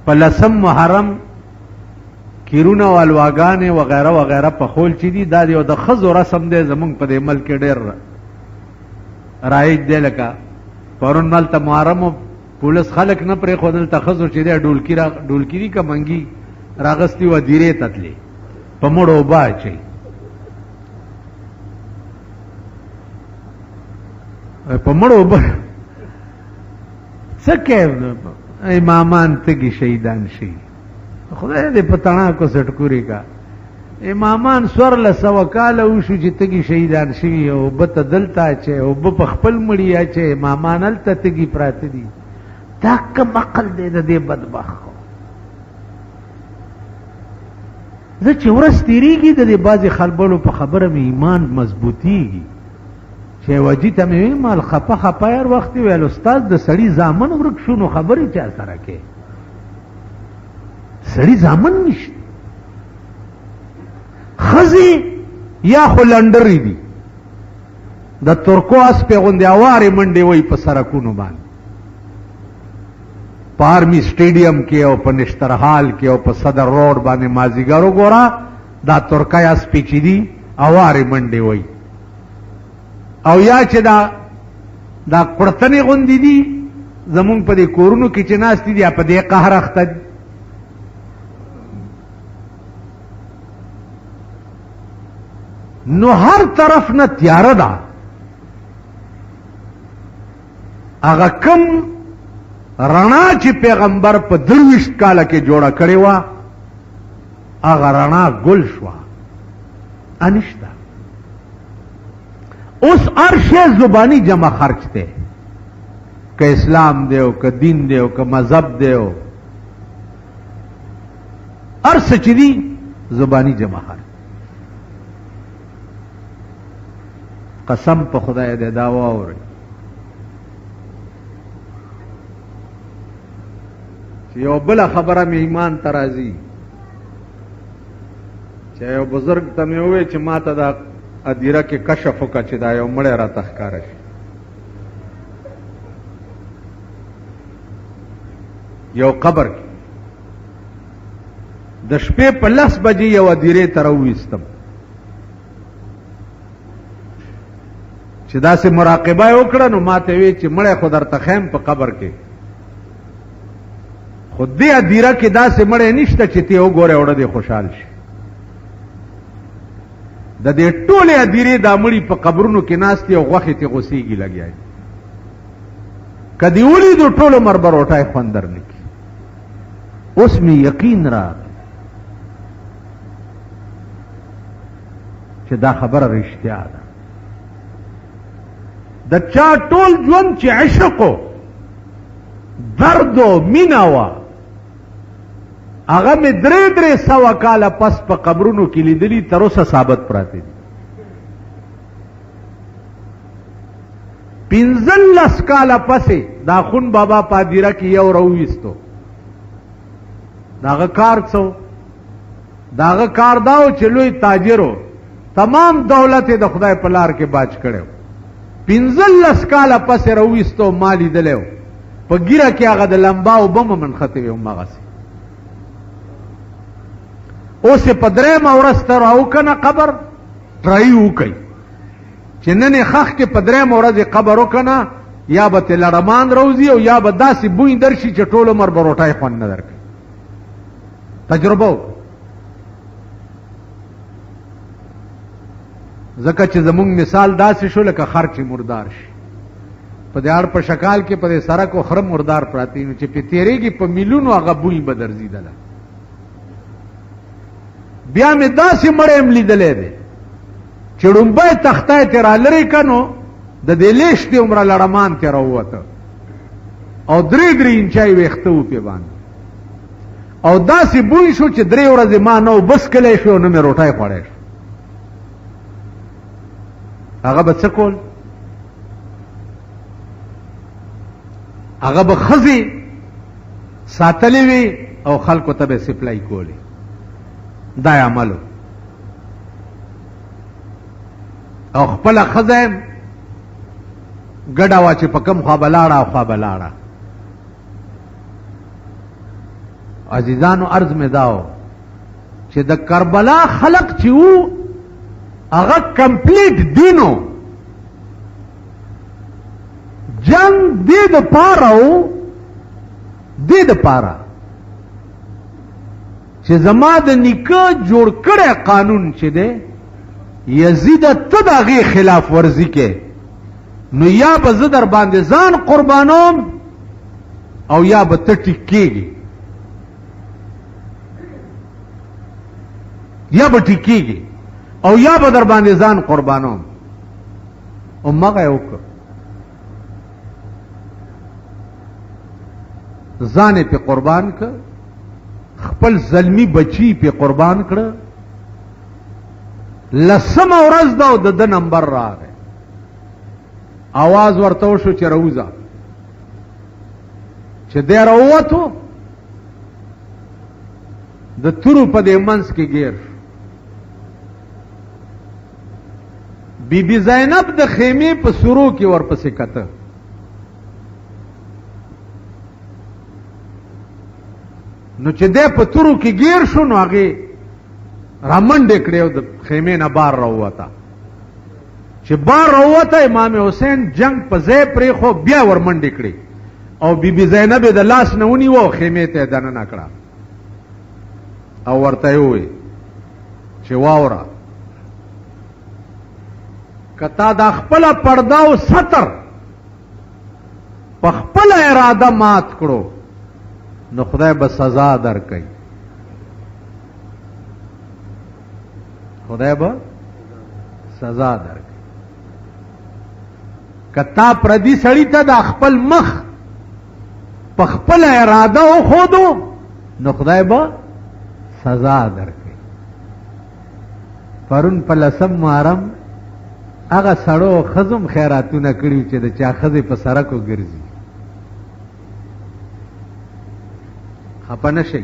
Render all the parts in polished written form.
په لسم محرم کیرونه والواګانې وغیره وغیره پخول چې دي دا یو د ښځو رسم دی زمونږ په دې ملک کې ډېر رایج دی. لکه پرون هلته محرم پولیس خلک نه پرېښودل ته ښځو چې دی ډولکي دي که منګي راغستې وه دیرې ته تلې په مړو اوبه اچوي. په مړو اوبه څه کوي امامان تږي شهیدان شي خدای دې په تڼاکو سټکوري کا. امامان 1400 کاله وشو چې تږي شهیدان شوي او اوبه ته دلته اچوي اوبه په خپل مړي اچوي امامان هلته تږي پراته دي. دا کوم عقل دی د دې بدبخت؟ زه چې ورځ تېرېږي د دې بعضې خلبلو په خبره مې ایمان مضبوطېږي چې وجي ته مې ویل مال خپه خپه هر وخت ویل استاد د سړي زامن ورک شو نو خبرې چا سره کې سړي زامن نشته. ښځې یا خو لنډرې دي د ترکو اسپې غوندې اوارې منډې وایي په سرکونو باندې په آرمي سټیډیم کې او په نشترحال کې او په صدر روډ باندې مازدیګر وګوره دا ترکای اسپې چې دي اوارې منډې وایي. او یا چې دا قړتنې غوندې دي زمونږ په دې کورونو کې چې ناستې دي په دې قهر اخته دي. نو هر طرف نه تیاره ده. هغه کم رڼا چې پیغمبر په 23 کاله کې جوړه کړې وه هغه رڼا ګل شوه انشته. اوس هر شی زبانی جمع خرچ دی که اسلام دی او که دین دی او که مذهب دی او هر څه چې دي زبانی جمع خرچ. قسم په خدای دی دا واورئ چې یو بله خبره مې ایمان ته راځي چې یو بزرګ ته مې وویل چې ما ته دا ادیره کې کشف وکړه چې دا یو مړی راته ښکاره شي. یو قبر کې د شپې په 10 بجې یو ادیرې ته راوویستم چې داسې مراقبه یې وکړه نو ما ته وی چې مړی خو درته خیم په قبر کې خو دې ادیره کې داسې مړی نشته چې ته وګورې اوړه دې خوشحال شي. د دې ټولې ادیرې دا مړي په قبرونو کې ناستې او غوښې ته غوسېږي لګیا دي که دې ولیدو ټول عمر به روټۍ خوند در نه کړي. اوس مې یقین راغی چې دا خبره رښتیا ده. د چا ټول ژوند چې عشق و درد و مینه وه هغه مې 300 کاله پس په قبرونو کې لیدلي تر اوسه ثابت پراته دي. 15 کاله پسې دا خون بابا پادیره کې یو راوویستو داغه کار څو داغه کار داو چې لوی تاجرو تمام دولت د خدای په لار کې باج کړو. 15 کاله پسې راوویستو ما لیدلی په ګیره کې هغه د لمباو بمه منختې وې هماغسې. اوس یې په 3مه ورځ ته راوکنه قبر ټرایي وکئ چې نن یې خښ کې په 3مه ورځ یې قبر وکنه یا به ترې لړمان روځي او یا به داسې بوی درشي چې ټول عمر به روټۍ خوند نه درکوي. تجربه وکړه ځکه چې زمونږ مثال داسې شو لکه خر چې مردار شي په دې اړ په شکال کې په دې سړک او خره مردار پراته نو چې په تیریږي په میلیونو هغه بوی به درځېدله. بیا مې داسې مړی هم لیدلی دی چې ړومبی تختی ترې رالرې که نو د دې لیش دې عمره لړمان ترې راووته او 3 انچای ویښته و پې باندې او داسې بوی شو چې 3 ورځې ما نه بس کلی شو نه مې روټۍ خوړی شو. هغه به څه کول؟ هغه به ښځې ساتلې وي او خلکو ته به سپلای کولی. دا عملو او خپله ښځه ګډه وه چې په کوم خوا به لاړه او خوا به لاړه. عزیزانو عرض میں داو چې د کربلا خلق چې وو هغه کمپلیټ دینو جنگ دې د پاره وو دې د پاره چې زما د نیکه جوړ کړی قانون چې دی یزید ته د هغې خلاف ورزي کې نو یا به زه در باندې ځان قربانوم او یا به ته ټیک کېږي یا به ټیک کېږي او یا به در باندې ځان قربانوم او مغه یې وکړ ځان یې پې قربان کړ خپل زلمی بچی پې قربان کړه لسمه ورځ ده او د ده نمبر راغی آواز ورته وشو چې راوځه چې دی راووتو د تورو په دې منځ کې ګیر شو بی بی زینب د خیمې په سورو کې ورپسې کته نو چې دی په تورو کې ګیر شو نو هغې رامنډې کړې او د خیمې نه بار راووته چې بار راووته امام حسین جنگ په ځای پرېښو بیا ورمنډې کړې او بی بی زینب یې د لاس نه ونیوه او خیمې ته یې دننه کړه او ورته یې وویل چې واوره که تا دا خپله پرده او ستر په خپله اراده مات کړو نو خدای به سزا درکوي خدای به سزا درکوي که تا پردي سړي ته د خپل مخ په خپله اراده وښودو نو خدای به سزا درکوي پرون په 10 محرم هغه سړو ښځو هم خیراتونه کړي چې د چا ښځې په سړکو ګرځي خپه نه شئ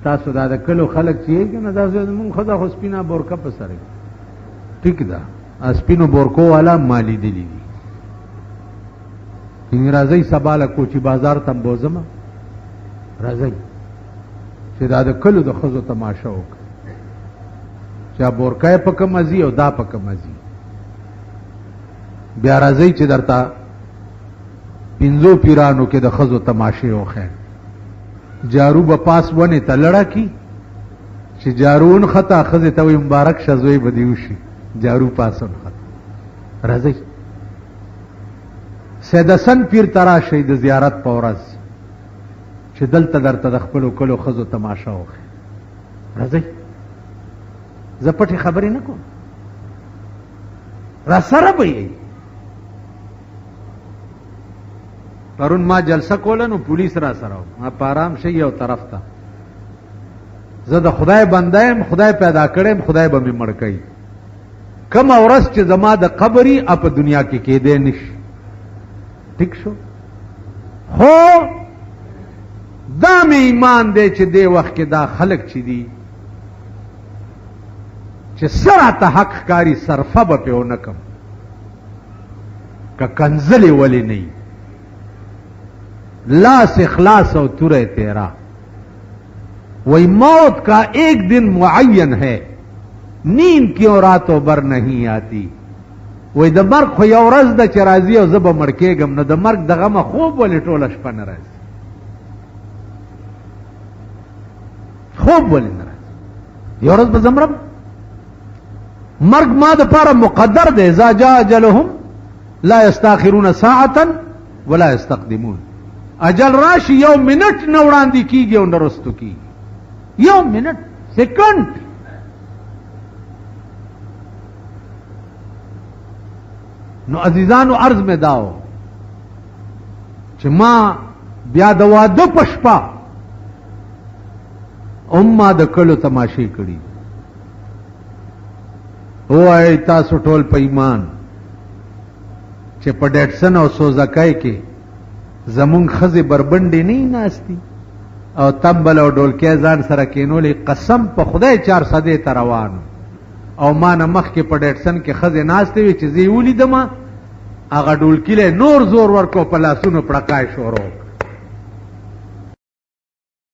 تاسو دا د کلو خلک چې یې که نه دا زمونږ ښځه خو سپینه بورکه په سر ټیک ده سپینو بورکو والا ما لیدلي دي چې راځئ سبا له کوچي بازار ته م بوځمه راځئ چې دا د کلو د ښځو تماشه وکړه چا بورکه یې په کومه ځي او دا په کومه ځي بیا راځئ چې درته 5 پیرانو کې د ښځو تماشې وښیم جارو به پاس ونې ته لړه کی چې جارو ونښته ښځې ته وایي مبارک شه زوی به دې وشي جارو پاس ونښته راځئ سید حسن پیر ته راشئ د زیارت په ورځ چې دلته درته د خپلو کلو ښځو تماشه وښیم راځئ زه پټې خبرې نه کوم را سره به یې پرون ما جلسه کوله نو پولیس را سره ما په آرام شي یو طرف ته زه د خدای بنده یم خدای پیدا کړی خدای به مې مړ کوي کومه ورځ چې زما د قبري په دنیا کې کېدی نشي ټیک شو خو دا مې ایمان دی چې دې وخت کې دا خلک چې دي چې سراته حق ښکاري صرفه به پې ونه کم که کنزلې ولې نه وي لاس اخلاص اور ترے تیرا وہی موت کا ایک دن معین ہے نیند کیوں راتوں بر نہیں آتی وہی د مرگ خو یو ورځ ده چې راځي او زه به مړ کېږم نو د مرګ د غمه خوب ولې ټوله شپه نه راځي خوب ولې نه راځي یو ورځ به زه مرم مرګ ما دپاره مقدر دی اذا جاء اجلهم لا یستاخرون ساعة ولا یستقدمون اجل راشي یو منټ نه وړاندې کیږي او نه رستو کیږي یو منټ سیکنډ نو عزیزانو عرض میں داو چې ما بیا د واده په شپه ما د کلو تماشې کړي وایي تاسو ټول په ایمان چې په ډیټسن او سوزکای کې زمونږ ښځې بربنډې نه ناستي او تمبل او ډولکی ځان سره کینولې قسم په خدای 400 ته روان او ما نه مخکې په ډیټسن کې ښځې ناستې وي چې زه یې ولیدمه هغه ډولکي له نور زور ورکړو په لاسونو پړکای شروع